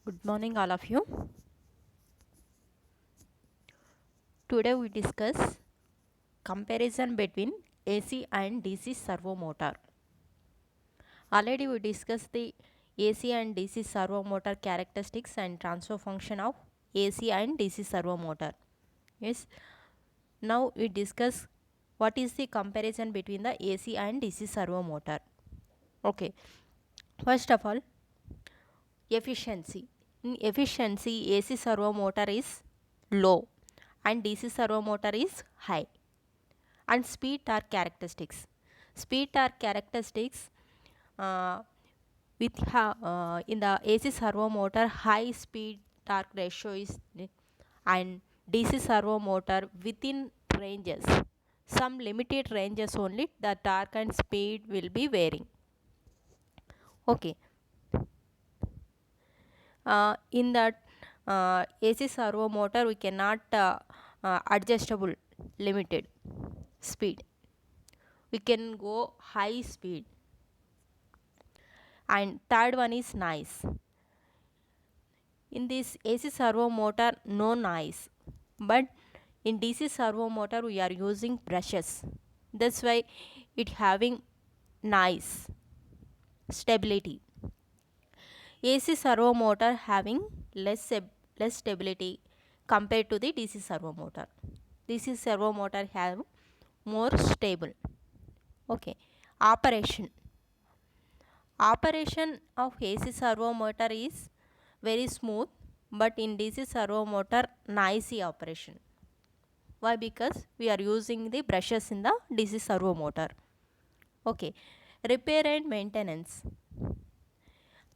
Good morning, all of you. Today we discuss comparison between AC and DC servo motor. Already we discussed the AC and DC servo motor characteristics and transfer function of AC and DC servo motor. Yes. Now we discuss what is the comparison between the AC and DC servo motor. Okay. First of all, efficiency. In efficiency, AC servo motor is low and DC servo motor is high. And speed torque characteristics. Speed torque characteristics uh, in the AC servo motor, high speed torque ratio is and DC servo motor within ranges. Some limited ranges only the torque and speed will be varying. Okay. In that AC servo motor we cannot adjustable limited speed. We can go high speed. And third one is noise. In this AC servo motor no noise, but in DC servo motor we are using brushes. That's why it having noise. Stability. AC servo motor having less stability compared to the DC servo motor. DC servo motor have more stable. Okay. Operation of AC servo motor is very smooth, but in DC servo motor noisy operation. Why? Because we are using the brushes in the DC servo motor. Okay. Repair and maintenance.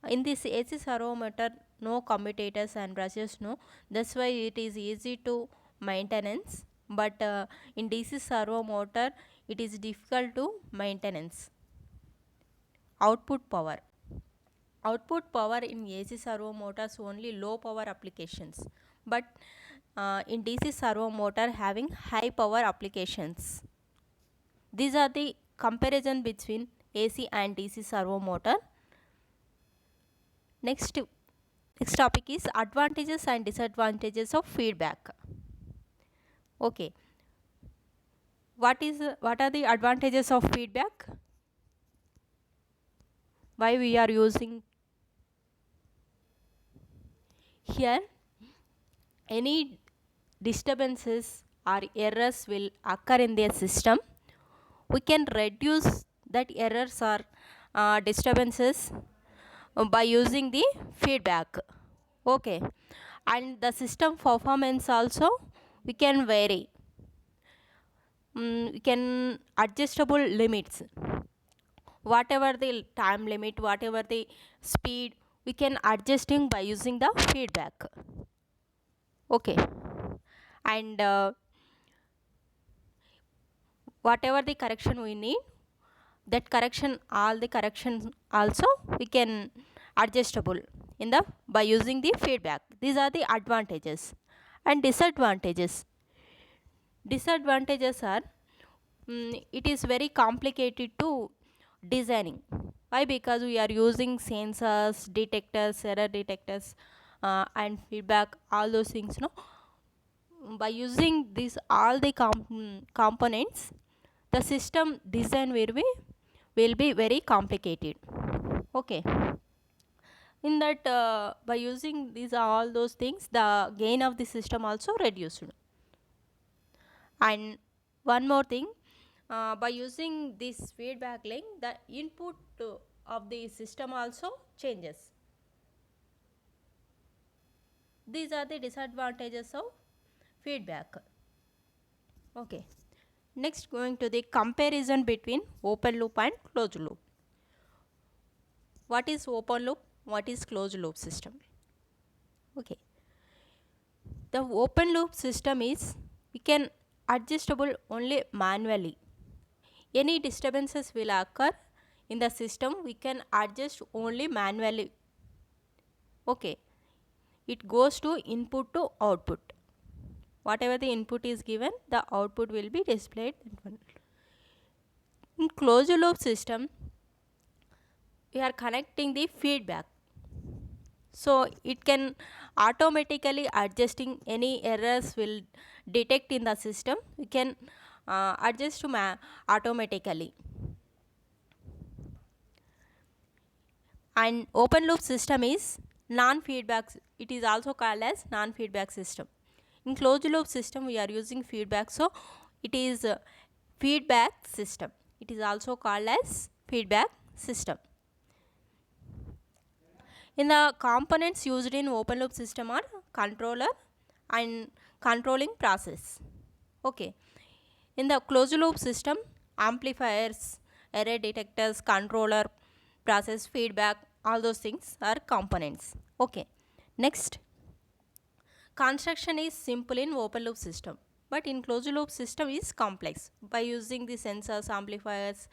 In this AC servo motor no commutators and brushes, no, that's why it is easy to maintenance, but in DC servo motor it is difficult to maintenance. Output power in AC servo motors only low power applications, but in DC servo motor having high power applications. These are the comparison between AC and DC servo motor. Next topic is advantages and disadvantages of feedback. Okay, what are the advantages of feedback? Why we are using here? Any disturbances or errors will occur in their system, we can reduce that errors or disturbances by using the feedback. Okay, and the system performance also we can vary. We can adjustable limits, whatever the time limit, whatever the speed, we can adjusting by using the feedback. Okay, and whatever the correction we need, that correction, all the corrections also we can adjustable in the by using the feedback. These are the advantages. And disadvantages are it is very complicated to designing. Why? Because we are using sensors, detectors, error detectors, and feedback, all those things, no. By using these all the components, the system design will be very complicated. Okay, in that by using these all those things, the gain of the system also reduced. And one more thing, by using this feedback link, the input of the system also changes. These are the disadvantages of feedback. Okay, next going to the comparison between open loop and closed loop. What is open loop? What is closed loop system? Okay, the open loop system is we can adjustable only manually. Any disturbances will occur in the system, we can adjust only manually. Okay, it goes to input to output. Whatever the input is given, the output will be displayed. In closed loop system, we are connecting the feedback. So it can automatically adjusting any errors will detect in the system. We can adjust to automatically. And open loop system is non-feedback, it is also called as non-feedback system. In closed loop system we are using feedback, so it is a feedback system. It is also called as feedback system. In the components used in open loop system are controller and controlling process. Okay. In the closed loop system, amplifiers, error detectors, controller, process, feedback, all those things are components. Okay. Next, construction is simple in open loop system, but in closed loop system is complex by using the sensors, amplifiers,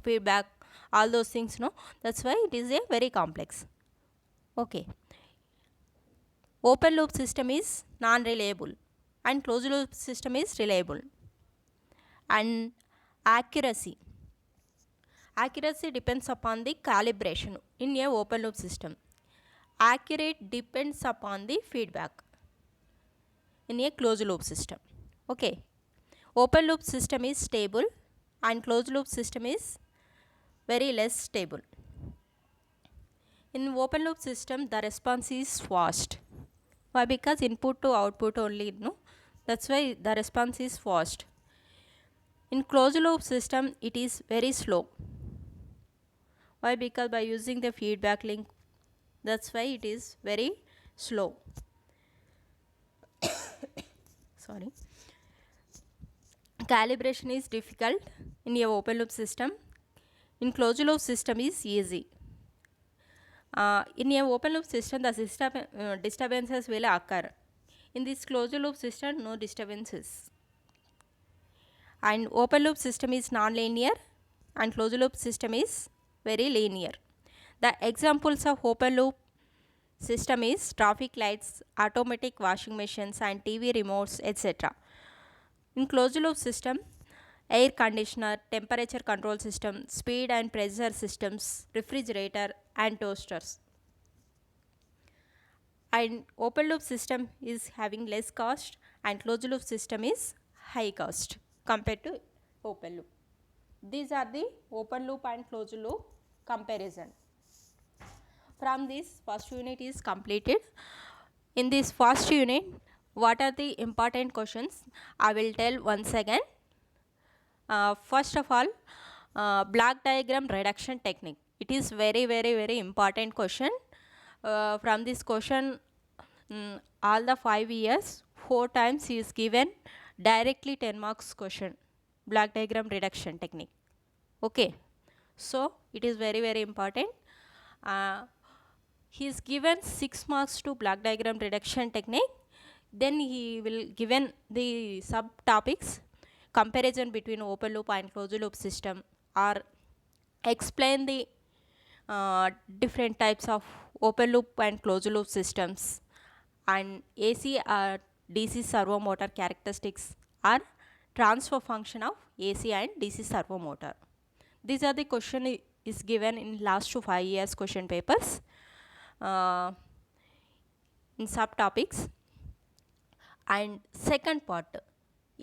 feedback, all those things. No, that's why it is a very complex. Okay. Open loop system is non-reliable and closed loop system is reliable. And accuracy. Accuracy depends upon the calibration in a open loop system. Accurate depends upon the feedback in a closed loop system. Okay. Open loop system is stable and closed loop system is very less stable. In open loop system the response is fast. Why? Because input to output only, no? That's why the response is fast. In closed loop system it is very slow. Why? Because by using the feedback link, that's why it is very slow. Sorry. Calibration is difficult in a open loop system. In closed loop system is easy. In a open loop system the disturbances will occur. In this closed loop system no disturbances. And open loop system is non-linear and closed loop system is very linear. The examples of open loop system is traffic lights, automatic washing machines and TV remotes, etc. In closed loop system, air conditioner, temperature control system, speed and pressure systems, refrigerator and toasters. And open loop system is having less cost and closed loop system is high cost compared to open loop. These are the open loop and closed loop comparison. From this first unit is completed. In this first unit, what are the important questions? I will tell once again. First of all, block diagram reduction technique. It is very important question. From this question, all the 5 years, 4 times is given directly 10 marks question. Block diagram reduction technique. Okay. So it is very important. He is given 6 marks to block diagram reduction technique. Then he will given the subtopics, comparison between open loop and closed loop system, or explain the different types of open loop and closed loop systems, and AC or DC servo motor characteristics or transfer function of AC and DC servo motor. These are the question is given in last to 5 years question papers in subtopics. And second part,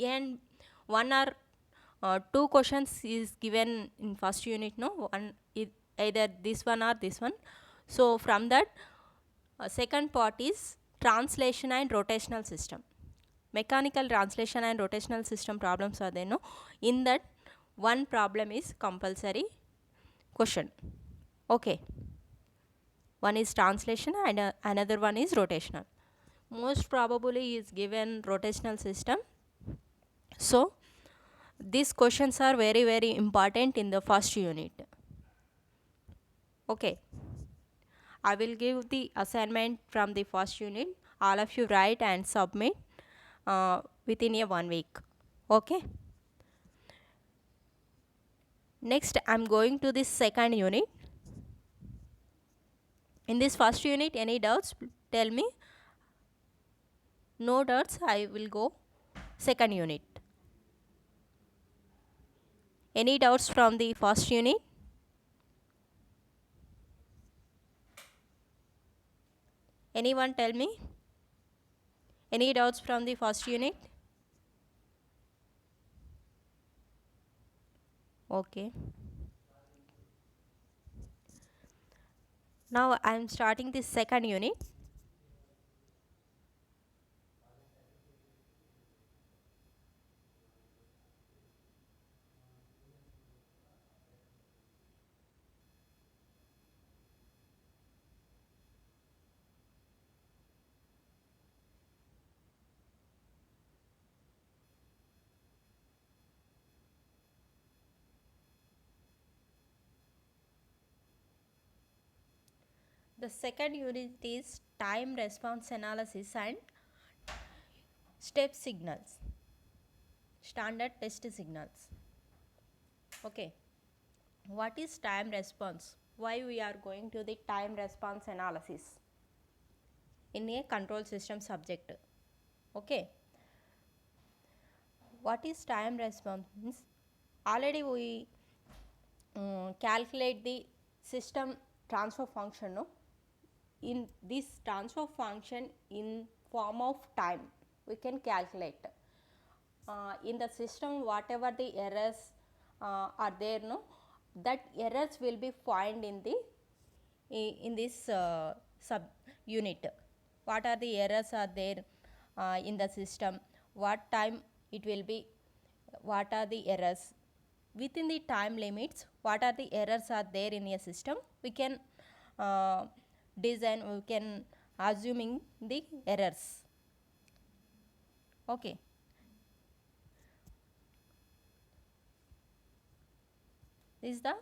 and one or two questions is given in first unit, no, one either this one or this one. So from that second part is translation and rotational system. Mechanical translation and rotational system problems are there, no? In that one problem is compulsory question. Okay. One is translation and another one is rotational. Most probably is given rotational system. So these questions are very important in the first unit. Okay. I will give the assignment from the first unit. All of you write and submit within a 1 week. Okay. Next I am going to this second unit. In this first unit, any doubts? Tell me. No doubts, I will go second unit. Any doubts from the first unit? Anyone tell me? Any doubts from the first unit? Okay. Now I am starting the second unit. The second unit is time response analysis and step signals, standard test signals. Okay. What is time response? Why we are going to the time response analysis in a control system subject? Okay. What is time response? Already we calculate the system transfer function, no? In this transfer function in form of time we can calculate in the system whatever the errors are there, no, that errors will be found in the in this sub unit. What are the errors are there in the system, what time it will be, what are the errors within the time limits, what are the errors are there in a system, we can uh, design, we can assuming the errors. Okay. This is the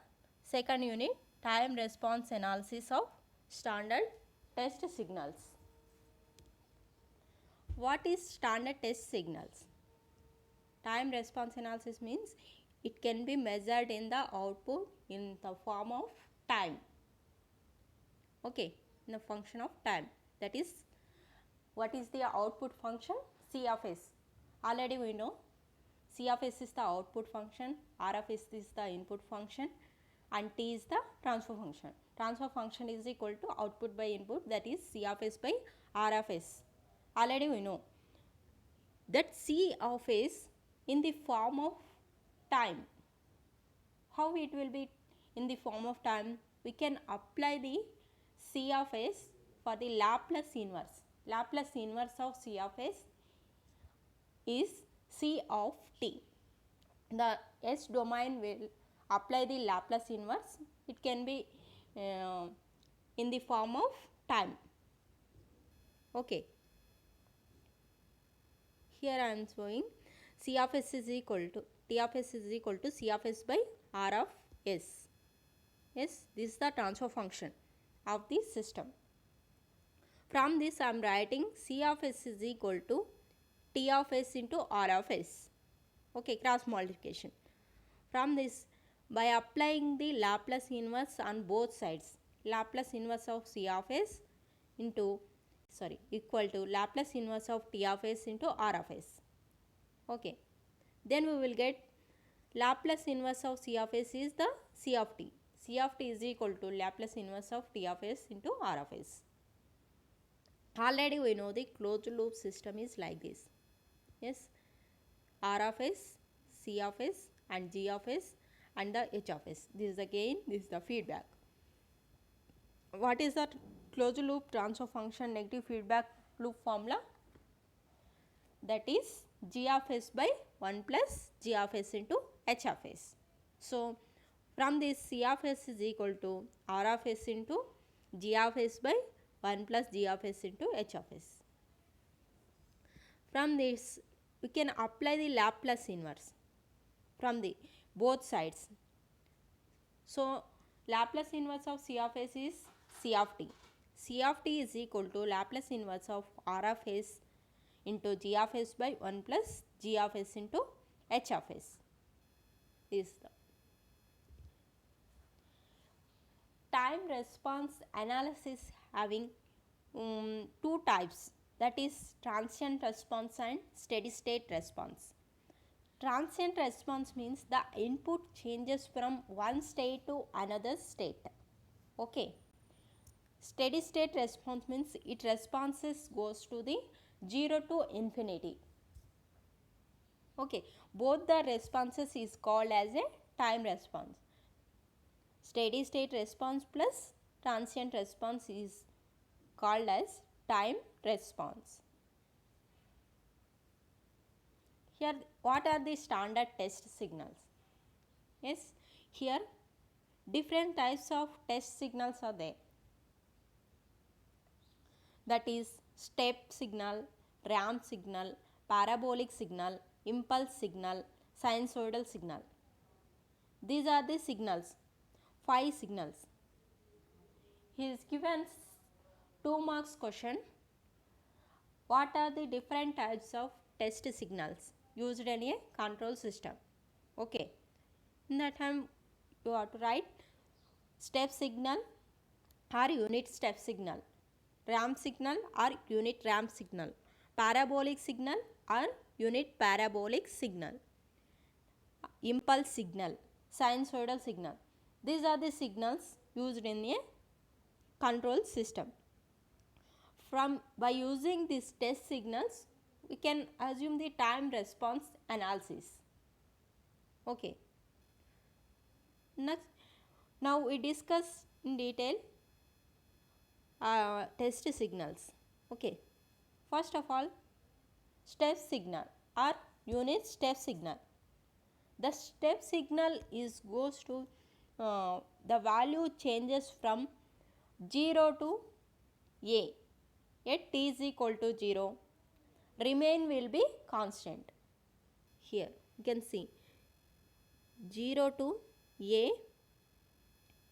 second unit, time response analysis of standard test signals. What is standard test signals? Time response analysis means it can be measured in the output in the form of time. Okay, in the function of time. That is, what is the output function? C of s. Already we know C of s is the output function, R of s is the input function, and T is the transfer function. Transfer function is equal to output by input, that is C of s by R of s. Already we know that C of s in the form of time. How it will be in the form of time? We can apply the C of s for the Laplace inverse. Laplace inverse of C of s is C of t. The S domain will apply the Laplace inverse. It can be in the form of time. Okay. Here I am showing C of s is equal to T of s is equal to C of s by R of s. Yes, this is the transfer function of the system. From this I am writing C of s is equal to T of s into R of s. Okay, cross multiplication. From this, by applying the Laplace inverse on both sides, Laplace inverse of C of s into equal to Laplace inverse of T of s into R of s. Okay, then we will get Laplace inverse of C of s is the C of t. C of t is equal to Laplace inverse of T of s into R of s. Already we know the closed loop system is like this. Yes, R of s, C of s and G of s and the H of s. This is the gain, this is the feedback. What is the closed loop transfer function negative feedback loop formula? That is G of s by 1 plus G of s into H of s. So, from this C of s is equal to R of s into G of s by 1 plus G of s into H of s. From this we can apply the Laplace inverse from the both sides. So, Laplace inverse of C of s is C of t. C of t is equal to Laplace inverse of R of s into G of s by 1 plus G of s into H of s. This is the time response analysis having two types, that is transient response and steady state response. Transient response means the input changes from one state to another state. Okay. Steady state response means it responses goes to the 0 to infinity. Okay, both the responses is called as a time response. Steady state response plus transient response is called as time response. Here, what are the standard test signals? Yes, here different types of test signals are there. That is step signal, ramp signal, parabolic signal, impulse signal, sinusoidal signal. These are the signals, 5 signals. He is given 2 marks question. What are the different types of test signals used in a control system? Okay, in that time you have to write step signal or unit step signal, ramp signal or unit ramp signal, parabolic signal or unit parabolic signal, impulse signal, sinusoidal signal. These are the signals used in a control system. By using these test signals, we can assume the time response analysis. Okay. Next, now we discuss in detail test signals. Okay. First of all, step signal or unit step signal. The step signal is goes to the value changes from 0 to a. At t is equal to 0, remain will be constant. Here you can see 0 to a,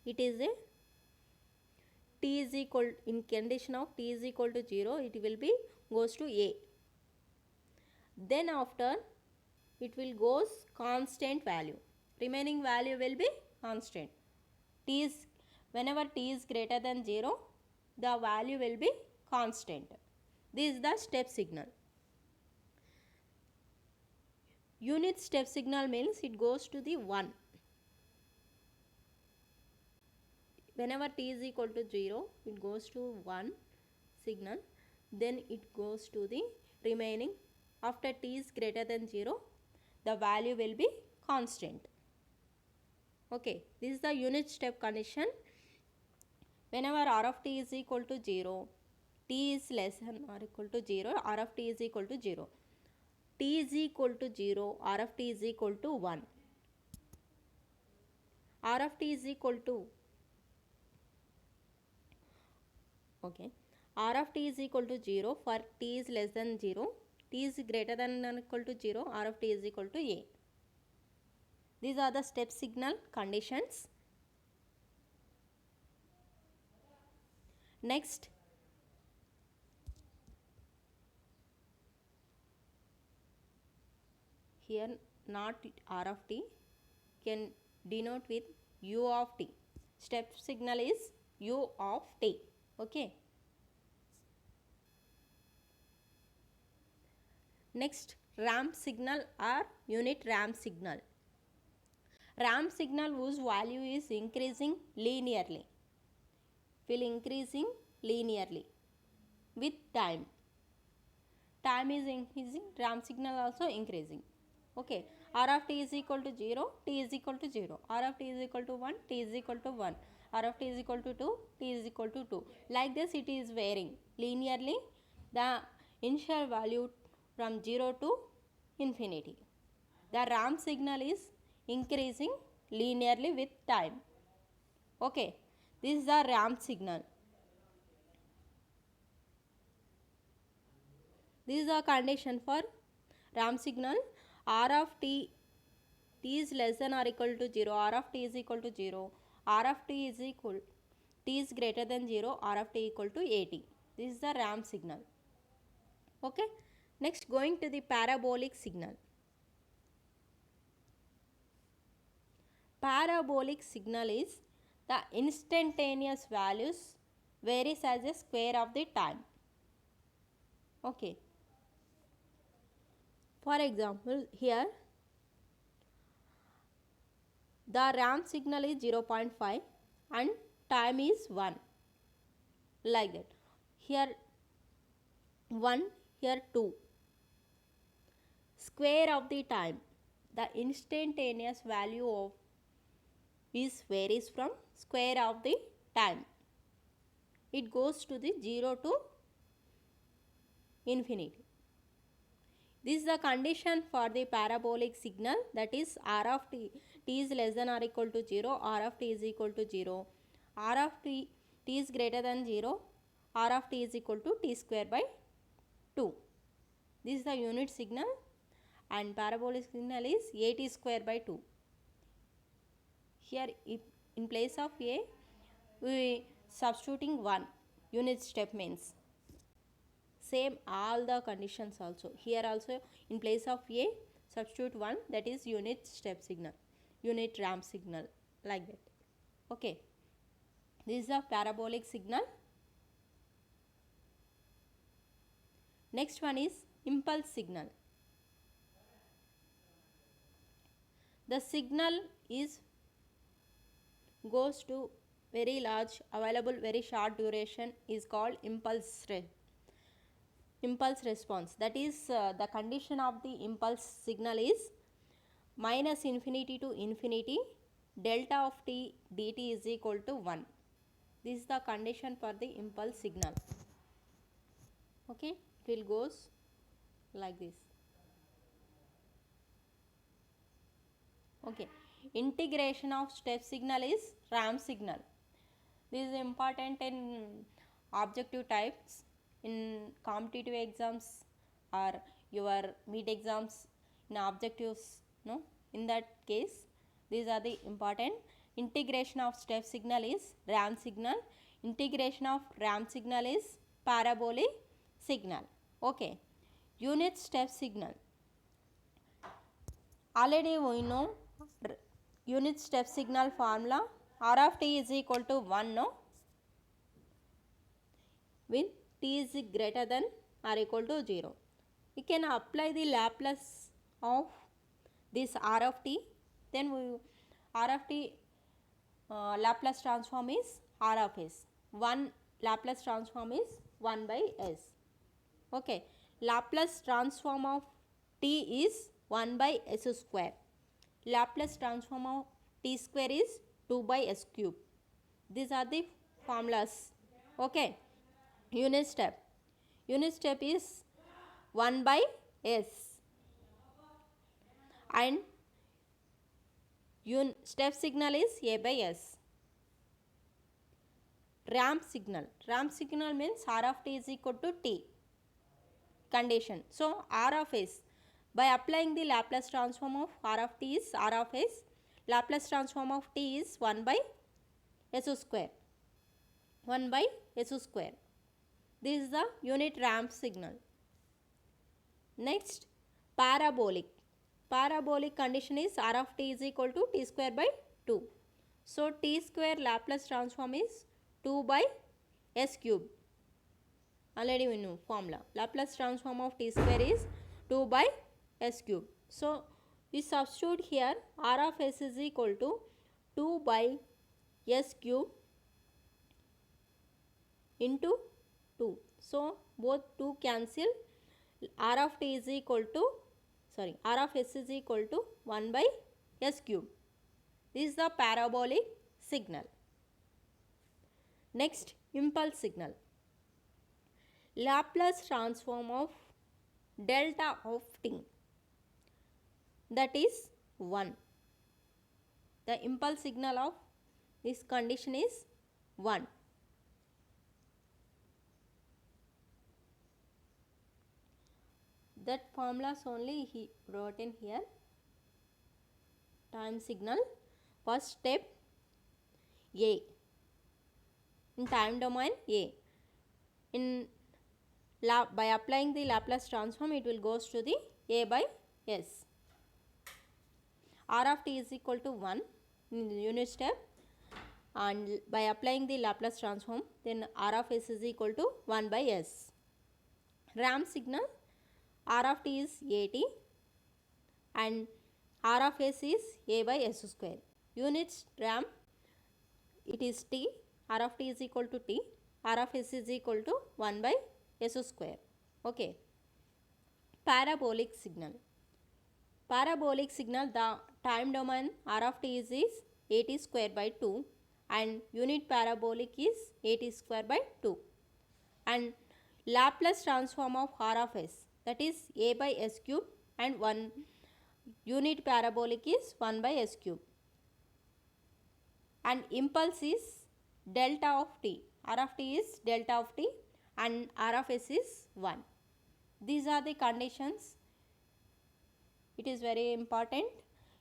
it is a t is equal, in condition of t is equal to 0, it will be goes to a. Then after it will goes constant value, remaining value will be constant. T is, whenever t is greater than 0, the value will be constant. This is the step signal. Unit step signal means it goes to the 1. Whenever t is equal to 0, it goes to 1 signal. Then it goes to the remaining. After t is greater than 0, the value will be constant. Okay, this is the unit step condition. Whenever r of t is equal to 0, t is less than or equal to 0, r of t is equal to 0. T is equal to 0, r of t is equal to 1. R of t is equal to, okay, r of t is equal to 0 for t is less than 0. T is greater than or equal to 0, r of t is equal to a. These are the step signal conditions. Next, here not r of t can denote with u of t. Step signal is u of t. Okay. Next, ramp signal or unit ramp signal. Ramp signal whose value is increasing linearly, will increasing linearly with time. Time is increasing, ramp signal also increasing. Okay, r of t is equal to 0, t is equal to 0, r of t is equal to 1, t is equal to 1, r of t is equal to 2, t is equal to 2. Like this it is varying linearly the initial value from 0 to infinity. The ramp signal is increasing linearly with time. Okay, this is the ramp signal. This is the condition for ramp signal. R of t is less than or equal to 0, r of t is equal to 0, r of t is equal, t is greater than 0, r of t equal to 80. This is the ramp signal. Okay, next going to the parabolic signal. Parabolic signal is the instantaneous values varies as a square of the time. Okay, for example, here the ramp signal is 0.5 and time is 1. like that. Here 1, here 2. Square of the time, the instantaneous value of is varies from square of the time. It goes to the 0 to infinity. This is the condition for the parabolic signal, that is r of t is less than or equal to 0, r of t is equal to 0, r of t is greater than 0, r of t is equal to t square by 2. This is the unit signal, and parabolic signal is at square by 2. Here in place of a we substituting 1 unit step means same all the conditions also. Here also in place of a substitute 1, that is unit step signal, unit ramp signal, like that. Okay, this is a parabolic signal. Next one is impulse signal. The signal is goes to very large available very short duration is called impulse response. That is the condition of the impulse signal is minus infinity to infinity delta of t dt is equal to 1. This is the condition for the impulse signal. Okay, it will goes like this. Okay, integration of step signal is ramp signal. This is important in objective types in competitive exams or your mid exams in objectives, no, in that case these are the important. Integration of step signal is ramp signal, integration of ramp signal is parabolic signal. Okay, unit step signal, already we know unit step signal formula, r of t is equal to 1, no, when t is greater than or equal to 0. We can apply the Laplace of this r of t, then we r of t Laplace transform is r of s. 1 Laplace transform is 1 by s. Okay, Laplace transform of t is 1 by s square. Laplace transform of t square is 2 by s cube. These are the formulas. Okay, unit step is 1 by s, and step signal is a by s. Ramp signal means r of t is equal to t condition. So r of s, by applying the Laplace transform of r of t is r of s, Laplace transform of t is 1 by s square, 1 by s square. This is the unit ramp signal. Next, parabolic condition is r of t is equal to t square by 2. So t square Laplace transform is 2 by s cube. Already we know formula. Laplace transform of t square is 2 by s cube. So we substitute here r of s is equal to 2 by s cube into 2. So both 2 cancel. R of t is equal to r of s is equal to 1 by s cube. This is the parabolic signal. Next, impulse signal. Laplace transform of delta of t, that is 1. The impulse signal of this condition is 1. That formulas only he wrote in here. Time signal, first step a, in time domain a, by applying the Laplace transform it will goes to the a by s. R of t is equal to 1 in the unit step, and by applying the Laplace transform then r of s is equal to 1 by s. Ramp signal, r of t is at and r of s is a by s square. Unit ramp, it is t, r of t is equal to t, R of s is equal to 1 by s square. Okay. Parabolic signal. Parabolic signal, the time domain R of t is at square by 2 and unit parabolic is at square by 2, and Laplace transform of R of s, that is a by s cube, and one unit parabolic is 1 by s cube, and impulse is delta of t. R of t is delta of t and R of s is 1. These are the conditions. It is very important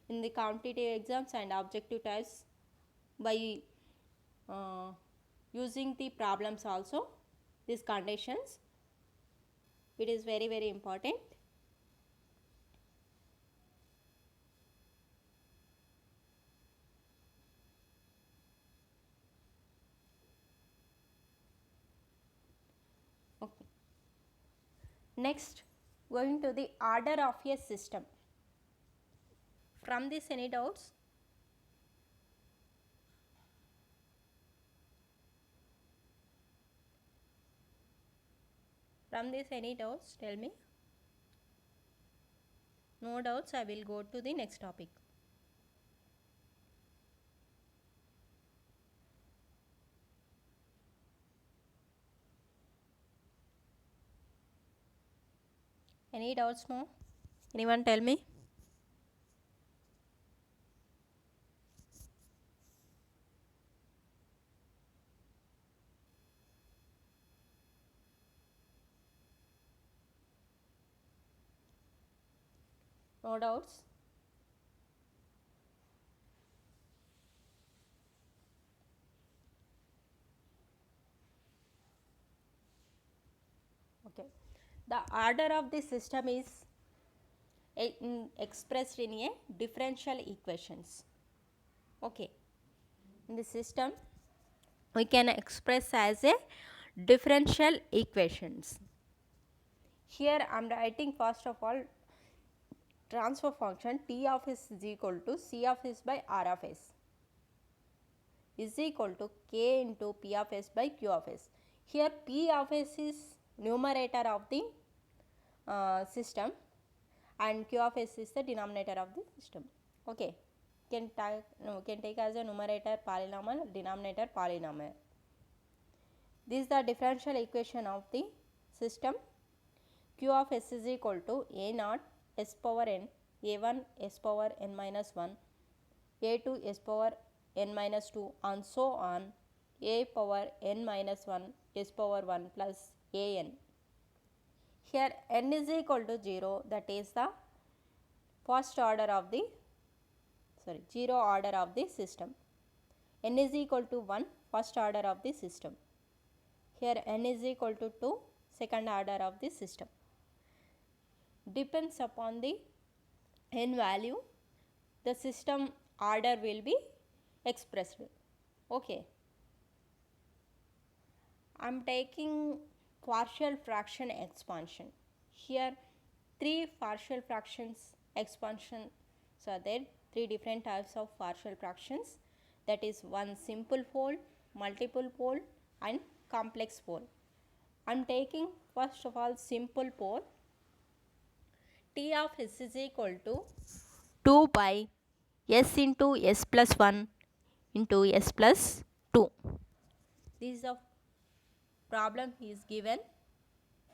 in the competitive exams and objective types by using the problems also, these conditions. It is very, very important. Okay. Next, going to the order of a system. From this, any doubts? From this, any doubts? Tell me. No doubts, I will go to the next topic. Any doubts more? Anyone tell me? No doubts? Okay. The order of the system is expressed in a differential equations. Okay. In the system, we can express as a differential equations. Here I am writing first of all transfer function T of s is equal to C of s by R of s is equal to K into P of s by Q of s. Here P of s is numerator of the system and Q of s is the denominator of the system. Okay. Can take as a numerator polynomial, denominator polynomial. This is the differential equation of the system. Q of s is equal to a naught s power n, a1 s power n minus 1, a2 s power n minus 2 and so on, a power n minus 1 s power 1 plus an. Here n is equal to 0, that is the first order of the 0 order of the system. N is equal to 1, first order of the system. Here n is equal to 2, second order of the system. Depends upon the n value, the system order will be expressed. Okay. I am taking partial fraction expansion. Here 3 partial fractions expansions are there, 3 different types of partial fractions, that is one simple pole, multiple pole and complex pole. I am taking first of all simple pole. T of s is equal to 2 by s into s plus 1 into s plus 2. This is the problem is given.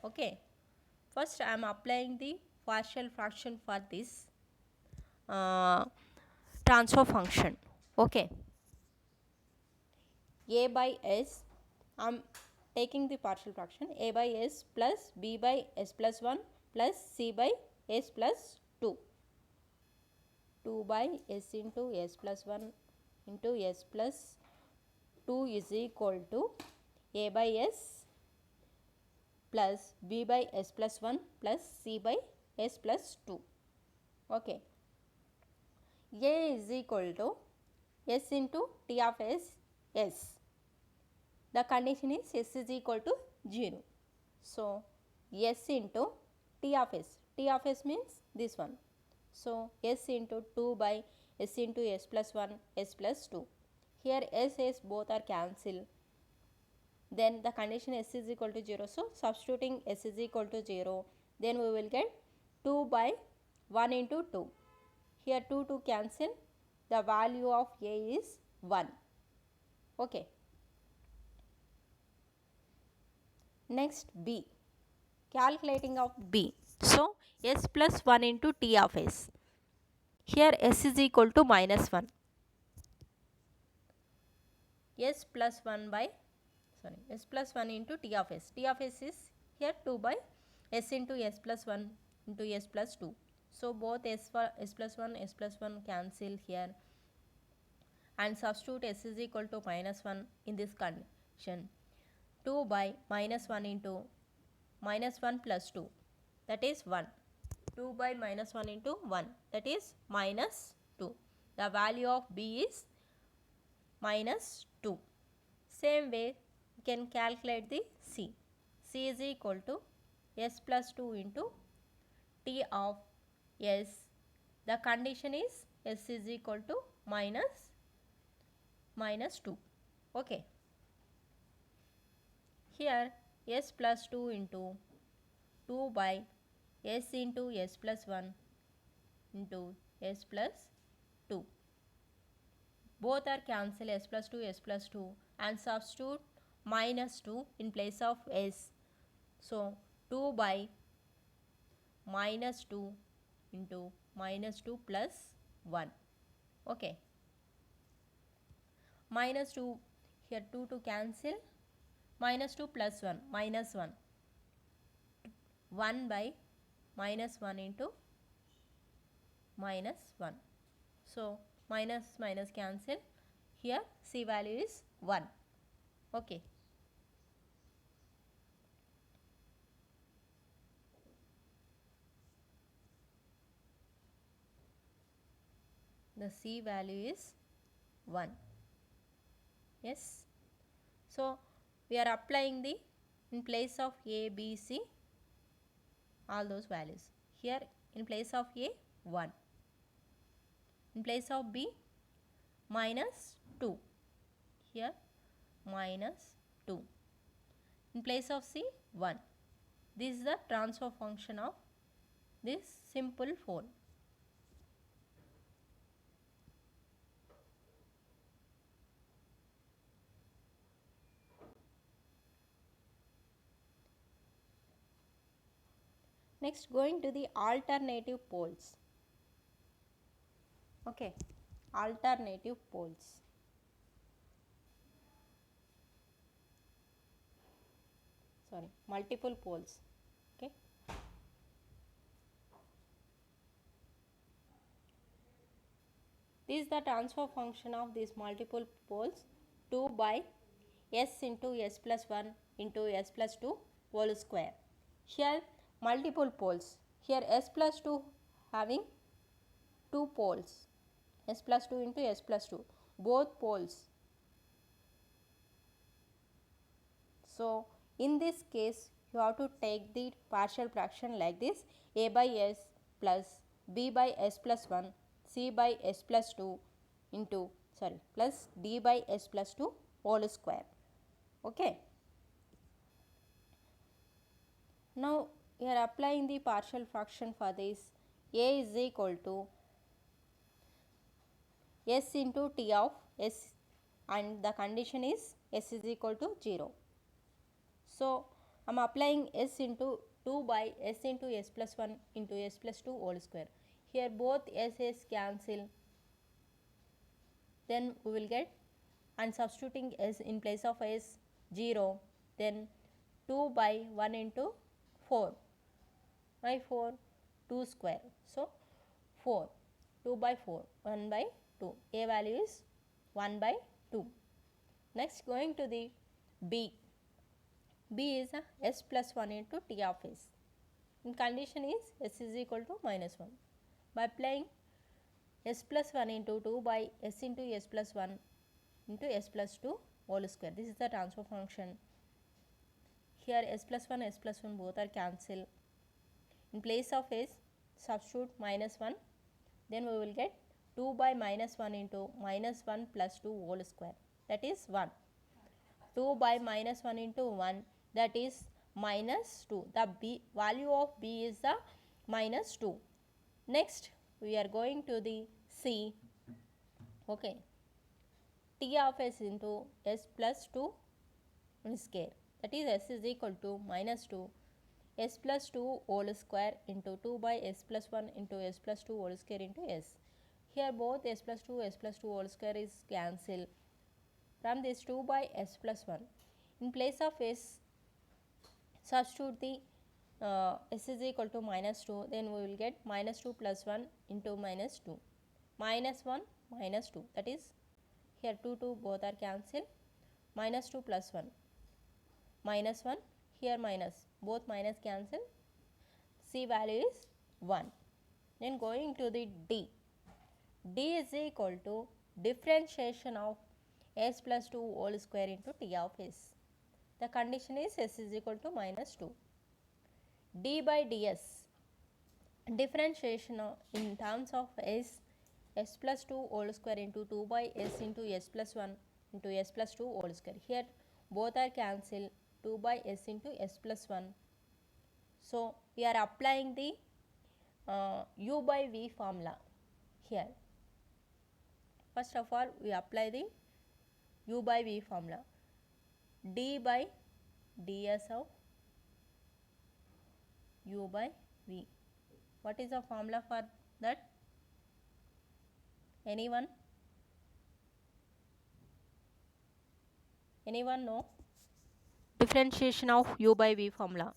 Okay. First I am applying the partial fraction for this transfer function. Okay. A by s, I am taking the partial fraction, a by s plus b by s plus 1 plus c by s plus 2. 2 by s into s plus 1 into s plus 2 is equal to a by s plus b by s plus 1 plus c by s plus 2. Okay. A is equal to s into T of s. The condition is s is equal to 0. So, s into T of s. T of s means this one. So, s into 2 by s into s plus 1 s plus 2. Here s both are cancelled. then the condition s is equal to 0. So substituting s is equal to 0, then we will get 2 by 1 into 2. Here 2 to cancel, the value of a is 1. Okay. Next b, calculating of b. So s plus 1 into t of s. Here s is equal to minus 1. S plus 1 by s plus 1 into t of s. T of s is here 2 by s into s plus 1 into s plus 2. So both s plus 1 cancel here, and substitute s is equal to minus 1 in this condition. 2 by minus 1 into minus 1 plus 2, that is 1. 2 by minus 1 into 1, that is minus 2. The value of b is minus 2. Same way we can calculate the c. C is equal to s plus 2 into t of s. The condition is s is equal to minus 2. Okay. Here s plus 2 into 2 by s into s plus 1 into s plus 2. Both are cancel, s plus 2 and substitute minus 2 in place of s. So 2 by minus 2 into minus 2 plus 1. Okay. Minus 2, here 2 to cancel, minus 2 plus 1, minus 1. 1 by minus 1 into minus 1. So minus minus cancel, here c value is 1. Okay. The c value is 1. Yes. So we are applying the in place of a, b, c all those values. Here in place of a 1, in place of b minus 2, here minus 2, in place of c 1. This is the transfer function of this simple phone. Next, going to the alternative poles. Okay, alternative poles. Sorry, multiple poles. Okay. This is the transfer function of these multiple poles. 2 by s into s plus 1 into s plus 2 whole square. Here multiple poles. Here s plus 2 having 2 poles. S plus 2 into s plus 2. Both poles. So in this case you have to take the partial fraction like this: a by s plus b by s plus 1 c by s plus 2 into plus d by s plus 2 whole square. Okay. Now we are applying the partial fraction for this. A is equal to s into t of s, and the condition is s is equal to 0. So I am applying s into 2 by s into s plus 1 into s plus 2 whole square. Here both s cancel, then we will get, and substituting s in place of s 0, then 2 by 1 into 4 by 4 2 square. So 4, 2 by 4, 1 by 2, a value is 1 by 2. Next, going to the b. B is a s plus 1 into t of s. And condition is s is equal to minus 1. By applying s plus 1 into 2 by s into s plus 1 into s plus 2 whole square. This is the transfer function. Here s plus 1 both are cancelled. In place of s, substitute minus 1. Then we will get 2 by minus 1 into minus 1 plus 2 whole square. That is 1. 2 by minus 1 into 1, that is minus 2. The value of b is the minus 2. Next we are going to the C. Okay, T of s into s plus 2 square, that is s is equal to minus 2 s plus 2 whole square into 2 by s plus 1 into s plus 2 whole square into s. Here both s plus 2 whole square is cancelled. From this 2 by s plus 1, in place of s substitute the s is equal to minus 2, then we will get minus 2 plus 1 into minus 2, minus 1 minus 2, that is here 2 both are cancelled, minus 2 plus 1 minus 1, here minus, both minus cancel, C value is 1. Then going to the D, D is equal to differentiation of s plus 2 whole square into T of s. The condition is s is equal to minus 2. D by ds, differentiation in terms of s plus 2 whole square into 2 by s into s plus 1 into s plus 2 whole square. Here both are cancelled, 2 by s into s plus 1. So we are applying the u by v formula here. First of all, we apply the u by v formula, d by ds of u by v. What is the formula for that? Anyone? Anyone know? Differentiation of u by v formula.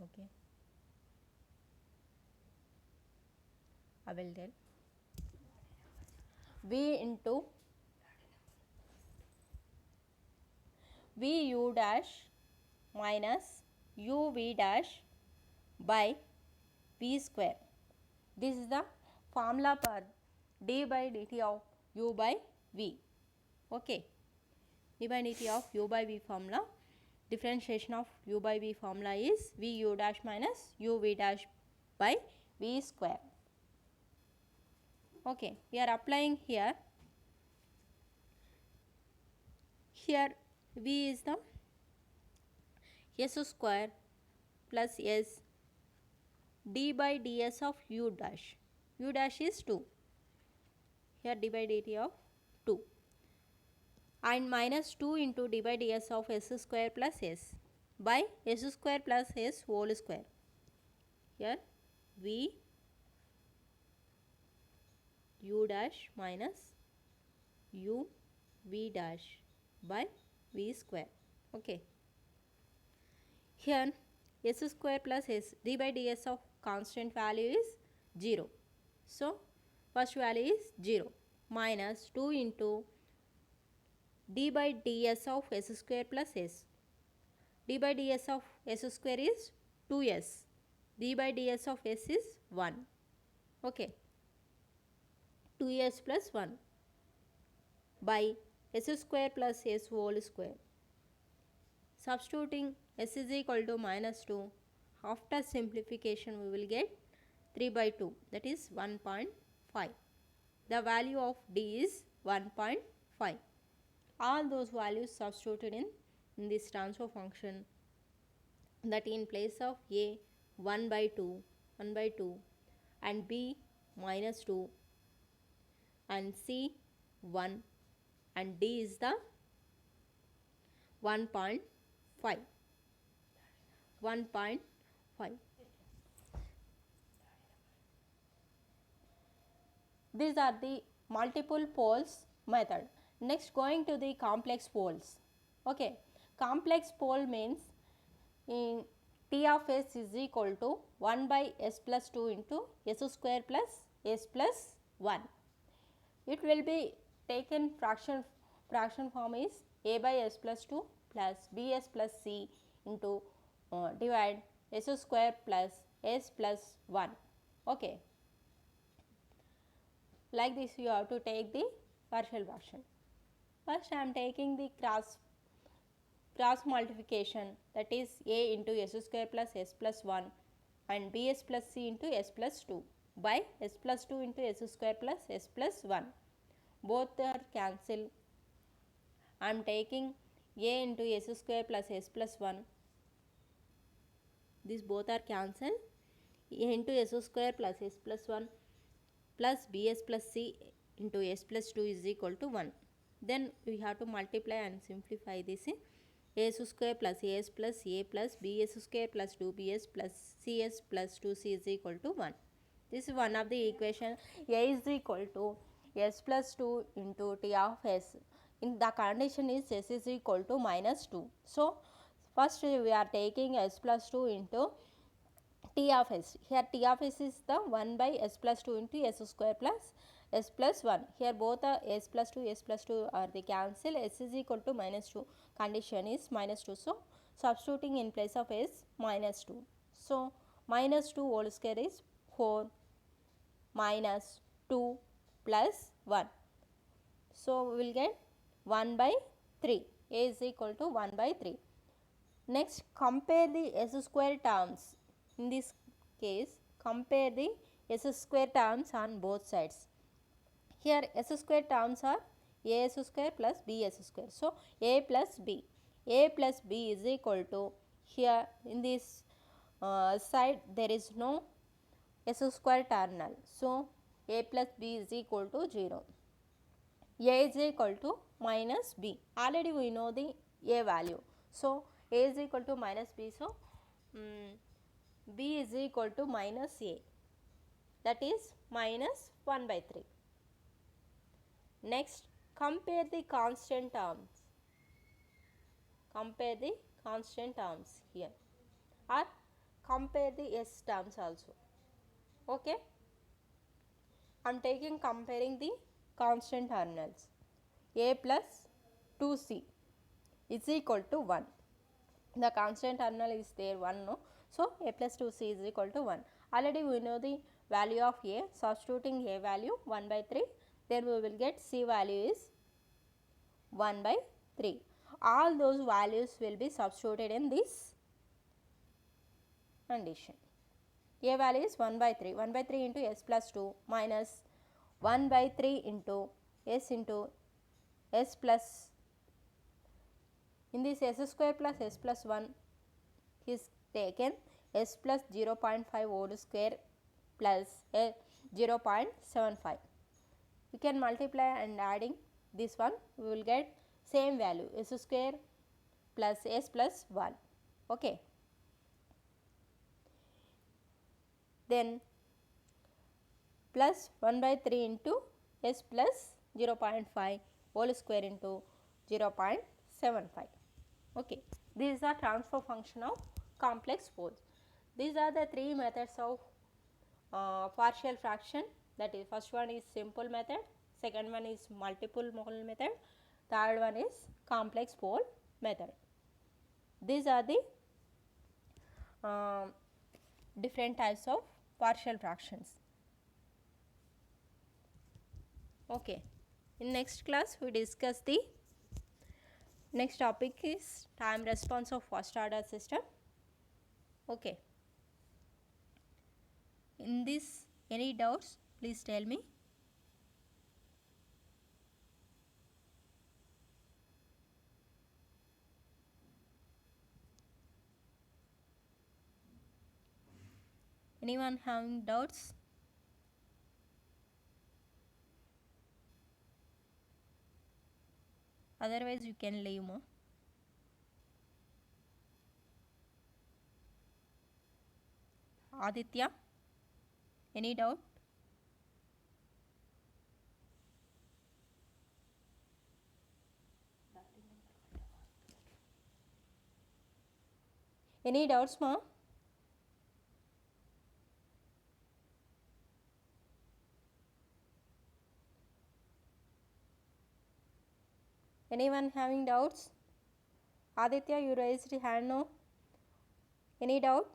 Okay, I will tell. V into v u dash minus u v dash by v square. This is the formula for d by dt of u by v. Okay, d by dt of u by v formula, differentiation of u by v formula is v u dash minus u v dash by v square. Okay, we are applying here. Here v is the s square plus s d by ds of u dash. U dash is 2. Here d by dt of 2 and minus 2 into d by ds of s square plus s by s square plus s whole square. Here v u dash minus u v dash by v square. Okay, here s square plus s, d by ds of constant value is 0. So first value is 0 minus 2 into d by ds of s square plus s. D by ds of s square is 2s. D by ds of s is 1. Okay, 2s plus 1 by s square plus s whole square. Substituting s is equal to minus 2. After simplification we will get 3 by 2, that is 1.5. The value of d is 1.5. All those values substituted in this transfer function, that in place of a 1 by 2 and b minus 2 and c 1 and d is the 1.5. These are the multiple poles method. Next, going to the complex poles. Okay, complex pole means in T of s is equal to 1 by s plus 2 into s square plus s plus 1. It will be taken fraction form is a by s plus 2 plus bs plus c into divide s square plus s plus 1. Okay, like this you have to take the partial fraction. First I am taking the cross multiplication, that is a into s square plus s plus 1 and bs plus c into s plus 2. by s plus 2 into s square plus s plus 1. Both are cancelled. I am taking a into s square plus s plus 1. These both are cancelled. A into s square plus s plus 1 plus bs plus c into s plus 2 is equal to 1. Then we have to multiply and simplify this in as square plus as plus a plus bs square plus 2bs plus cs plus 2c is equal to 1. This is one of the equation. A is equal to s plus 2 into t of s. In the condition is s is equal to minus 2. So first we are taking s plus 2 into t of s. Here t of s is the 1 by s plus 2 into s square plus s plus 1. Here both are s plus 2 are the cancel. S is equal to minus 2. Condition is minus 2. So substituting in place of s minus 2. So minus 2 whole square is 4 minus 2 plus 1. So we will get 1 by 3. A is equal to 1 by 3. Next, compare the s square terms. In this case, compare the s square terms on both sides. Here s square terms are as square plus bs square. So a plus b. A plus b is equal to, here in this side there is no s square terminal. So a plus b is equal to 0. A is equal to minus b. Already we know the a value. So a is equal to minus b. So b is equal to minus a. That is minus 1 by 3. Next, compare the constant terms. Compare the constant terms here, or compare the s terms also. Okay. I am taking comparing the constant terminals. A plus 2c is equal to 1. The constant terminal is there 1, no? So a plus 2c is equal to 1. Already we know the value of a. Substituting a value 1 by 3, then we will get c value is 1 by 3. All those values will be substituted in this condition. A value is 1 by 3. 1 by 3 into s plus 2 minus 1 by 3 into s plus, in this s square plus s plus 1 is taken s plus 0.5 whole square plus 0.75. We can multiply and adding this one, we will get same value s square plus s plus 1. Okay. Then plus 1 by 3 into s plus 0.5 whole square into 0.75. Okay. This is the transfer function of complex poles. These are the three methods of partial fraction. That is, first one is simple method, second one is multiple pole method, third one is complex pole method. These are the different types of partial fractions. Okay. In next class we discuss the next topic is time response of first order system. Okay. In this, any doubts, please tell me. Anyone having doubts? Otherwise you can leave more. Aditya, any doubt? Any doubts, ma? Anyone having doubts? Aditya, you raised your hand, no? Any doubt?